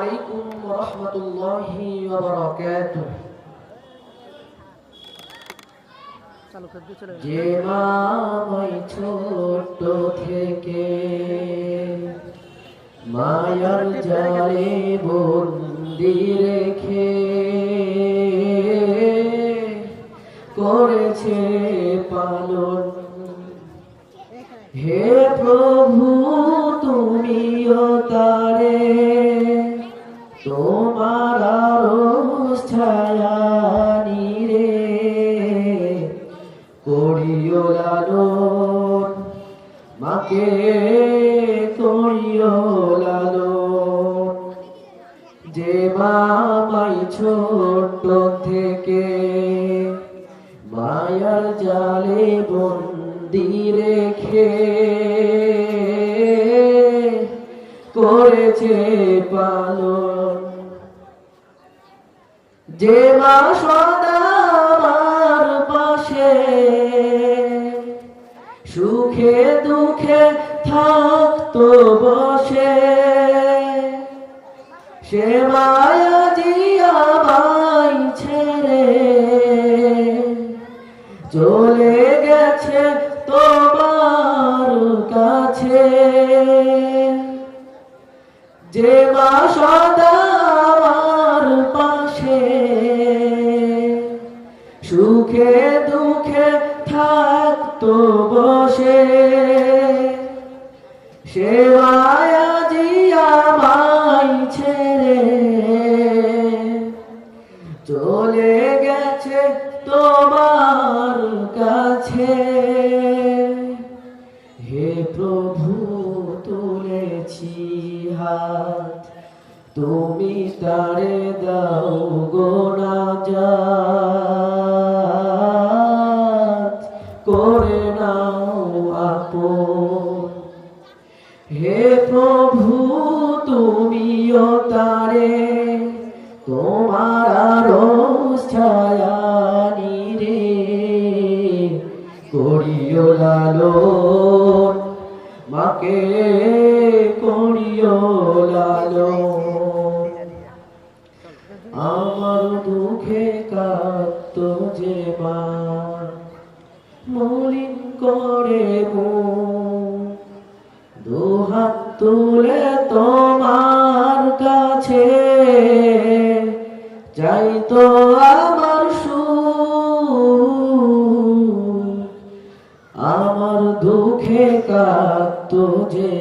আলাইকুম ওয়া রাহমাতুল্লাহি ওয়া বারাকাতুহু। যে মা আমায় ছোট থেকে মায়ার জালে বন্দি রেখে করেছে পালন, হে প্রভু তুমিও তারে তোমার আরশ ছায়া নিরে করিও লালন, মাকে করিও লালন। যে মা আমায় ছোট থেকে মায়ার জালে বন্দি রেখে করেছে পালন, যে মা সদা আমার পাশে সুখে দুঃখে থাকতো বসে, সে মায়া জিয়া মাই ছেড়ে চলে গেছে তোমার কাছে। যে মা সদা আমার পাশে সুখে দুঃখে থাকতো বসে, সে মায়া জিয়া মাই ছেড়ে চলে গেছে তোমার কাছে। হে প্রভু তুলেছি হাত, তুমি তারে দাও গো নাজাত, করে নাও আপন। হে প্রভু তুমিও তারে তোমার আরশ ছায়া নিরে করিও লালন, মাকে করিও লালন। আমার দুঃখে কাঁদতো যে মা মলিন করে মুখ, দুহাত তুলে তোমার কাছে চাইতো আমার সুখ। আমার দুঃখে কাঁদতো যে